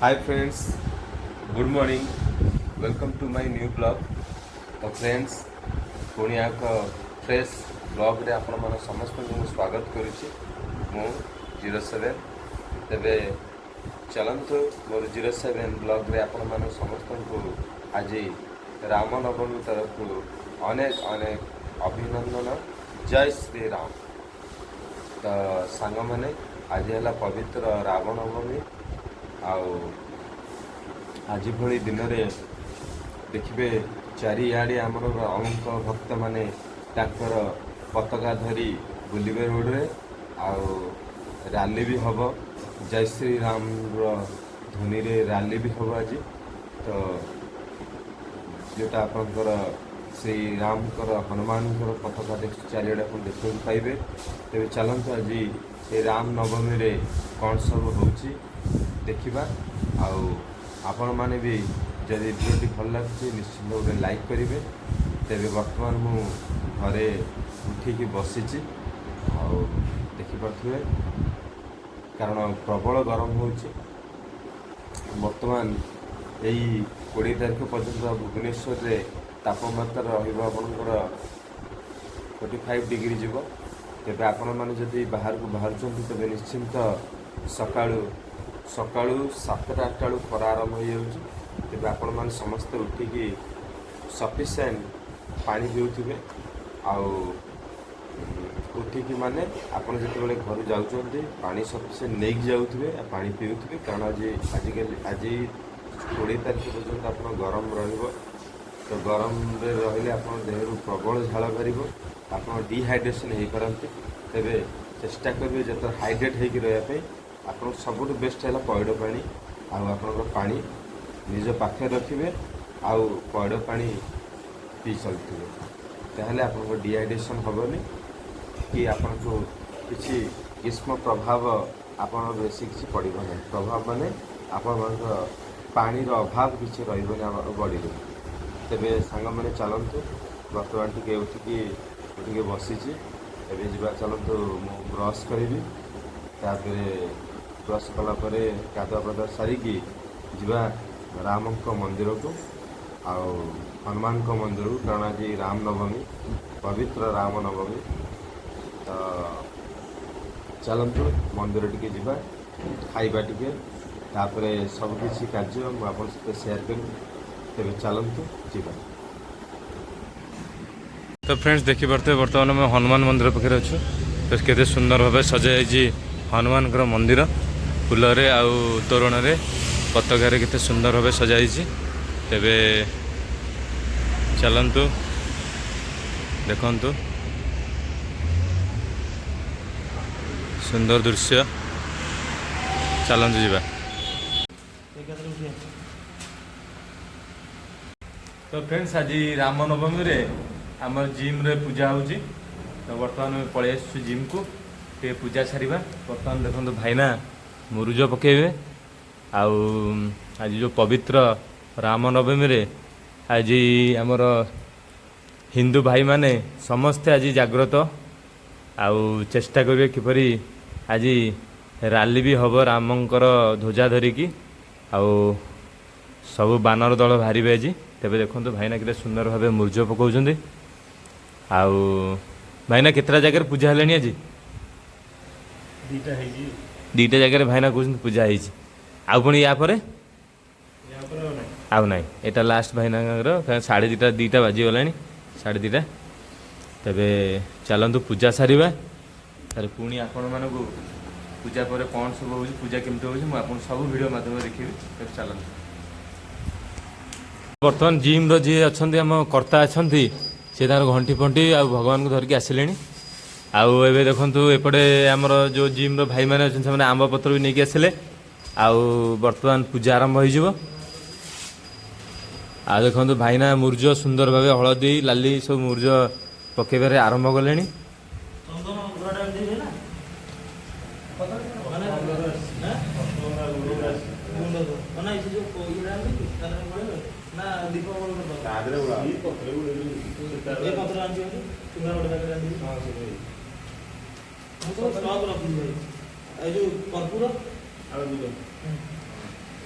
Hi friends, good morning. Welcome to my new blog. तो friends पुणी एक fresh blog रे आपण मन समस्त को स्वागत करुच्ची मु 07 तेबे चलंतु मोर 07 ब्लॉग रे आपण मन समस्त को आज रामनवमी तरफ अनेक अनेक अभिनंदन। जय श्री राम। तो सांग मैंने आज है पवित्र रामनवमी आउ आज भली दिन में देखिए चारिआडे आमर अंक भक्त माने तांकर पताका धरी बुलिबे रोड रे आउ रैली भी हम जय श्री राम ध्वनि रे रैली भी हम आज। तो जोटा आपंकर श्री राम हनुमान पताका देख चारिआडे आप देखा पाइबे। तेज चलते आज ये राम नवमी रे कौन सब होची देखिबा। आउ आपण माने भी जदि वीडियो भल लगे निश्चित गोटे लाइक करेंगे। तेरे बर्तमान मु घरे उठिकी बसीची आउ देखिपे कारण प्रबल गरम होची। बर्तमान यही 20 तारीख पर्यंत भुवनेश्वर रे तापमात्रा रहिबा आपनकर 45 डिग्री जीव। तेबे आपण माने जदि बाहर को बाहर तेबे निश्चिंत सकाळू 7टा 8टा खरा आरंभ हो जाऊँगी। तेज आपण मैंने समस्ते उठिकी सफिसीयंट पानी पीउथिबे आउ उठिकी माने आपण जिते घर जाऊँच पानी सफिसीयंट नहीं जाऊे पानी पीउथिबे कारण आज 20 तारीख पर्यंत आप गरम रहिबो। तो गरम रे रहिले आपण देहरु प्रबल झाल बाहर आप डिहाइड्रेशन हो पारती। तेबे चेष्टा करेंगे जो हाइड्रेट होकर रही आप सब बेस्ट है पैड पानी आउ पानी निज पाखे रखिए आउ पैड पानी पी चलते ताहले आपको डिहाइड्रेशन हेनी कि आपको किसी ग्रीष्म प्रभाव आप बेसी किसी पड़ना प्रभाव माने आप पानी अभाव किसी रही बॉडी में। तेरे सांग मैंने चलतु बर्तमान टे उठिकी बसीची एवं जा चलतु मु ब्रश करी ब्रश कलापर गाधुआ पाधुआ सारिकी जीवा राम मंदिर को आउ हनुमान मंदिर को कारण आज राम नवमी पवित्र राम नवमी। तो चलतु मंदिर टिके जीवा खाइबा टिके तापर सबकिछि कार्य मुझे सहित शेयर करी। तेरे चलतु जीवा। तो फ्रेंड्स देखी पारे बर्तमान मैं हनुमान मंदिर पाखे अच्छु। तो केते सुंदर भाव सजाई हनुमान मंदिर फूल आउ तोरण पताका केते सुंदर भाव सजाई। तेबे चलंतु देखंतु सुंदर दृश्य चलंतु जीवा। तो फ्रेंड्स आज रामनवमी रे आम जिम रे पूजा होची। तो बर्तमान में पलि आसु जिम को टे पूजा सारिबा। बर्तमान देखो भाईना मुरुज पकेबे आउ आज जो पवित्र रामनवमी रे आज आमर हिंदू भाई माने समस्ते आज जाग्रत आउ चेष्टा करिवे किपरि आज रैली भी हम रामंकर ध्वजा धरिकी आउ सब बानर दल बाहर आज। तेरे देखो भाईना केते सुंदर भाव मुरुज पकाउछन्ती आउ भाईना केतरा जगह पूजा हेलानी आज दीटा जगह भाईना कहते पूजा होती आउ पुणी या पर आउ ना यहाँ लास्ट भाईना 2:30 2टा बाजीगला 2:30। तेरे चलतु पूजा सारिबा तार पुणी आपण मानक पूजा पर कौन सब हो पूजा केमती हो सब वीडियो माध्यम देखी। चलतु बर्तमान जिम जी अच्छा आम कर्ता अच्छा सी तार घंटी फंटी आ भगवान को धरिकी आसिले आउ एबे देखंतु एपटे आमर जो जिम रो भाई माने अछन से आंब पत्र भी नहीं आसिले आउ वर्तमान पूजा आरंभ हो जिवो। आ देखंतु भाईना मुर्ज सुंदर भावे हलदी लाली सब मुर्ज पकेबारे आरंभ कले।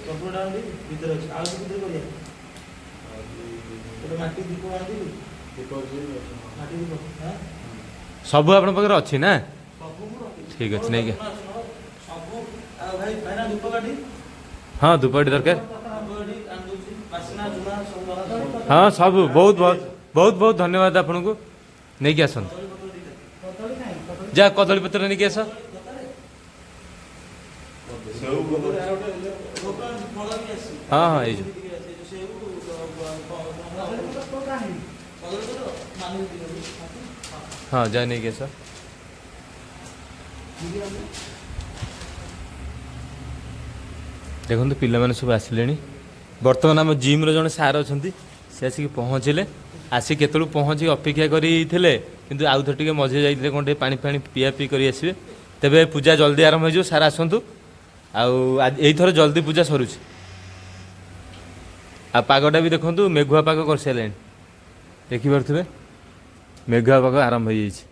କର୍ପୂରଟା ଆଣିବି ଭିତରେ ଅଛି ଆଉ ଭିତରେ କରିବା ଗୋଟେ ମାଟି ଦୀପ ଆଣିବି ମାଟି ଦୀପ ହଁ ସବୁ ଆପଣଙ୍କ ପାଖରେ ଅଛି ନା? ସବୁ ମୁଁ ରଖିଛି ଠିକ୍ ଅଛି ନେଇକି ସବୁ ଆଉ ଭାଇନା ଧୂପ କାଠି ହଁ ଧୂପକାଠି ଦରକାର ଧୂପ କାଠି ଆଣିଦେଉଛି ବାସ୍ନା ଜୁଣା ସବୁ ଦରକାର ହଁ ସବୁ ବହୁତ ବହୁତ ବହୁତ ବହୁତ ଧନ୍ୟବାଦ ଆପଣଙ୍କୁ ନେଇକି ଆସନ୍ତୁ କଦଳୀ ନାହିଁ କଦଳୀ ଯା କଦଳୀ ପତ୍ର ନେଇକି ଆସ ଫଳ ବି ଆସିଛି ହଁ ହଁ ଏଇ ଯୋଉ ସେଉ ହଁ ଯା ନେଇକି ଆସ ଦେଖନ୍ତୁ ପିଲାମାନେ ସବୁ ଆସିଲେଣି ବର୍ତ୍ତମାନ ଆମ ଜିମ୍ର ଜଣେ ସାର୍ ଅଛନ୍ତି ସେ ଆସିକି ପହଞ୍ଚିଲେ ଆସି କେତେବେଳୁ ପହଞ୍ଚିକି ଅପେକ୍ଷା କରିଥିଲେ କିନ୍ତୁ ଆଉ ଥରେ ଟିକେ ମଝିରେ ଯାଇଥିଲେ କ'ଣ ଟିକେ ପାଣି ଫାଣି ପିଆ ପିଇ କରି ଆସିବେ ତେବେ ପୂଜା ଜଲ୍ଦି ଆରମ୍ଭ ହେଇଯିବ ସାର୍ ଆସନ୍ତୁ ଆଉ ଏଇଥର ଜଲ୍ଦି ପୂଜା ସରୁଛି ଆଉ ପାଗଟା ବି ଦେଖନ୍ତୁ ମେଘୁଆ ପାଗ କରିସାରିଲାଣି ଦେଖିପାରୁଥିବେ ମେଘୁଆ ପାଗ ଆରମ୍ଭ ହେଇଯାଇଛି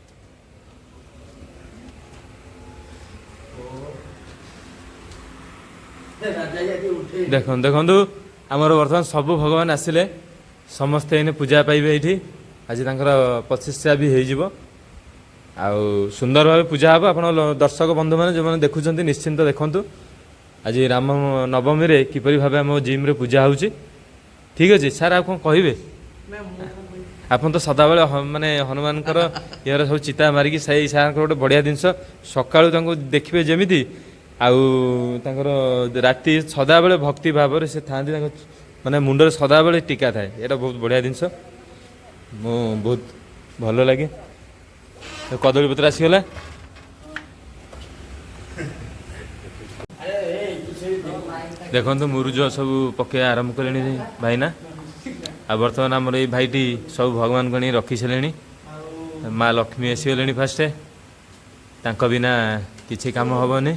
ଦେଖନ୍ତୁ ଦେଖନ୍ତୁ ଆମର ବର୍ତ୍ତମାନ ସବୁ ଭଗବାନ ଆସିଲେ ସମସ୍ତେ ଏଇନେ ପୂଜା ପାଇବେ ଏଇଠି ଆଜି ତାଙ୍କର ପ୍ରତିଷ୍ଠା ବି ହେଇଯିବ ଆଉ ସୁନ୍ଦର ଭାବେ ପୂଜା ହେବ ଆପଣ ଦର୍ଶକ ବନ୍ଧୁମାନେ ଯେଉଁମାନେ ଦେଖୁଛନ୍ତି ନିଶ୍ଚିନ୍ତ ଦେଖନ୍ତୁ ଆଜି ରାମ ନବମୀରେ କିପରି ଭାବେ ଆମ ଜିମ୍ରେ ପୂଜା ହେଉଛି ଠିକ୍ ଅଛି ସାର୍ ଆଉ କ'ଣ କହିବେ ଆପଣ ତ ସଦାବେଳେ ମାନେ ହନୁମାନଙ୍କର ଇଏର ସବୁ ଚିତା ମାରିକି ସେଇ ସାର୍ଙ୍କର ଗୋଟେ ବଢ଼ିଆ ଜିନିଷ ସକାଳୁ ତାଙ୍କୁ ଦେଖିବେ ଯେମିତି ଆଉ ତାଙ୍କର ରାତି ସଦାବେଳେ ଭକ୍ତି ଭାବରେ ସେ ଥାଆନ୍ତି ତାଙ୍କ ମାନେ ମୁଣ୍ଡରେ ସଦାବେଳେ ଟୀକା ଥାଏ ଏଇଟା ବହୁତ ବଢ଼ିଆ ଜିନିଷ ମୁଁ ବହୁତ ଭଲ ଲାଗେ କଦଳୀ ପତ୍ର ଆସିଗଲା ଦେଖନ୍ତୁ ମୁରୁଜ ସବୁ ପକେଇବା ଆରମ୍ଭ କଲେଣି ଭାଇନା ଆଉ ବର୍ତ୍ତମାନ ଆମର ଏଇ ଭାଇଟି ସବୁ ଭଗବାନଙ୍କୁ ଆଣି ରଖି ସାରିଲେଣି ମା ଲକ୍ଷ୍ମୀ ଆସିଗଲେଣି ଫାଷ୍ଟ ତାଙ୍କ ବିନା କିଛି କାମ ହେବନି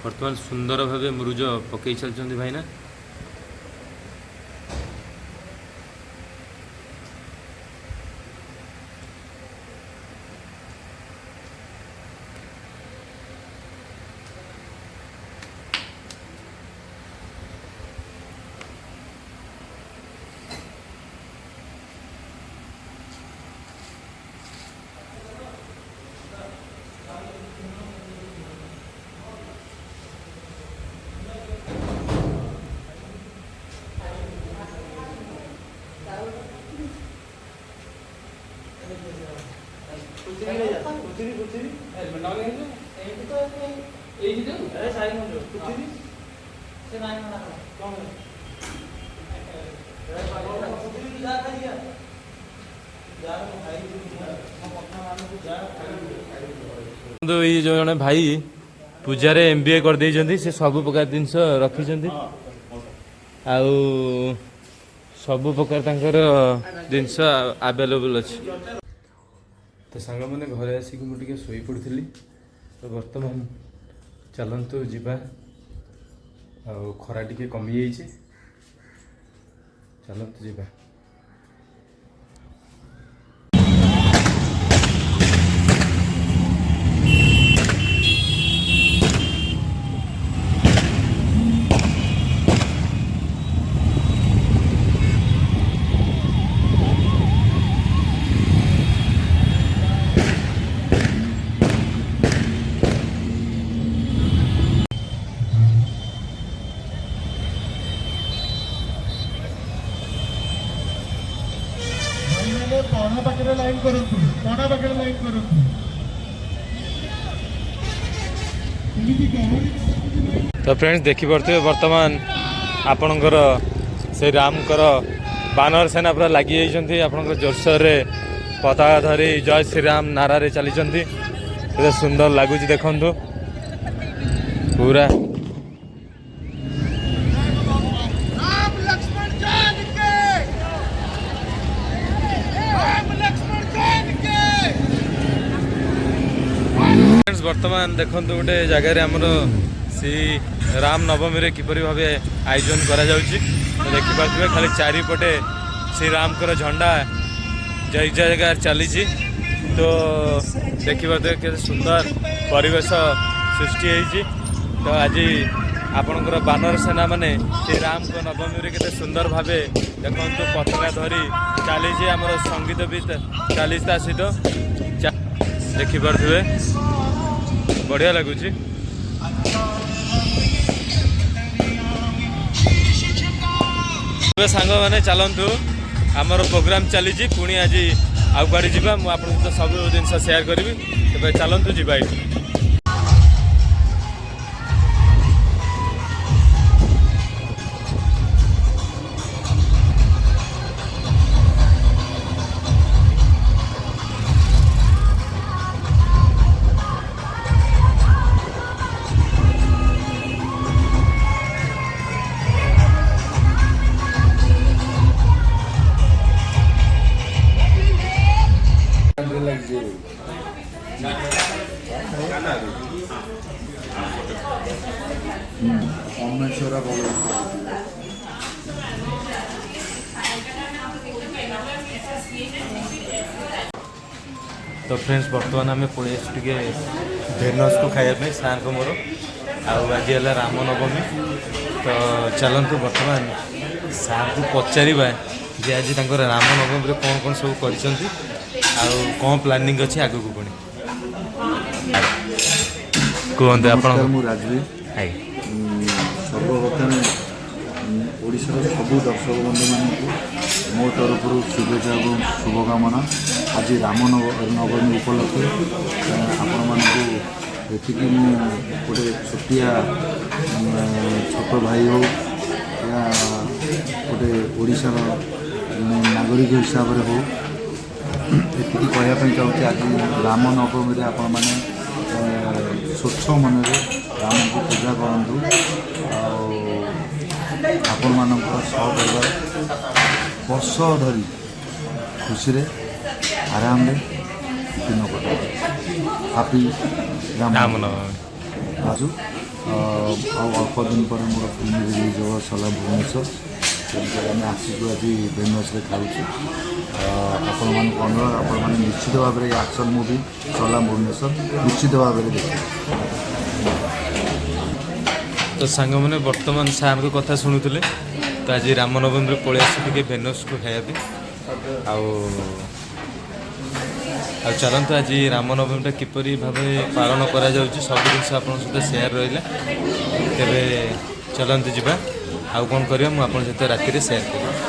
ବର୍ତ୍ତମାନ ସୁନ୍ଦର ଭାବେ ମୁରୁଜ ପକେଇ ଚାଲିଛନ୍ତି ଭାଇନା ଏଇ ଯେଉଁ ଜଣେ ଭାଇ ପୂଜାରେ MBA କରିଦେଇଛନ୍ତି ସେ ସବୁ ପ୍ରକାର ଜିନିଷ ରଖିଛନ୍ତି ଆଉ ସବୁ ପ୍ରକାର ତାଙ୍କର ଜିନିଷ ଆଭେଲେବୁଲ୍ ଅଛି ତ ସାଙ୍ଗମାନେ ଘରେ ଆସିକି ମୁଁ ଟିକେ ଶୋଇପଡ଼ିଥିଲି ତ ବର୍ତ୍ତମାନ ଚାଲନ୍ତୁ ଯିବା ଆଉ ଖରା ଟିକେ କମିଯାଇଛି ଚାଲନ୍ତୁ ଯିବା तो फ्रेंड्स देखिपे बर्तमान आपणकर से रामकर बानर सेना पूरा लगी आपणकर जोरसोर पताका धरी जय श्रीराम नारे चली सुंदर लगुच देखु पूरा फ्रेंड्स वर्तमान देखंतु गोटे जगार आमर सी राम नवमी रे किपरि भाबे आयोजन करा जाउची तो देखि पारथिबे खाली चारिपटे श्री राम कर झंडा जय जयकार चली तो देखि पारथिबे केते सुंदर परिवेश सृष्टि होईची तो आज आपणकर बानर सेना माने श्री राम को नवमी रे केते सुंदर भाबे देखंतु पताका धरी चली आमर संगीत भी चली सहित देखि पारथिबे बढ़िया लगुच सांग मैंने चलतु आमर प्रोग्राम चली पुणी आज आउ कड़े जा मुझे सब जिन सेयार करी तेज चलतु जा तो फ्रेंड्स बर्तमान आम पड़े टे भेनस को खायापी सार को मोर आज है राम नवमी तो चलतु बर्तमान सार को पचार जे आज राम नवमी कौन कौन सब कर प्लानिंग अच्छी आग को पुणी कहते आप राजवीर सर्वप्रथम ओडिशार सब दर्शक बंधु मानक मो तरफ शुभेच्छा और शुभकामना आज राम नवमी उपलक्षे आपण मानक ये गोटे छोटिया छोट भाई हो या गोटे ओडिशार नागरिक हिसाब से हो ये कहवाई चाहूँगी आज राम नवमी आपण मैंने स्वच्छ मन राम को पूजा करूँ आपण मान सहपरिवार वर्ष धरी खुशी आराम दिन कटा हापी राम आज अल्प दिन पर मोर फिल्म रिलीज हो सला भुवनेश्वर आम आसिक आज वेनस खाऊँ आपण मान अनुरोध आपण मैंने निश्चित भाव में एक्शन मूवी सला भुवनेश्वर निश्चित भाव में देखें तो सांग मैंने वर्तमान सार को कथा शुणुले तो आज राम नवमी पलि आसे भेनस को खायापी चलतु आज राम नवमी किपरि भाव पालन करा जाउछि सब जिन आप सहित सेयार रहा तेरे चलतु जा आउ कौन कर सहित राति सेयार करें।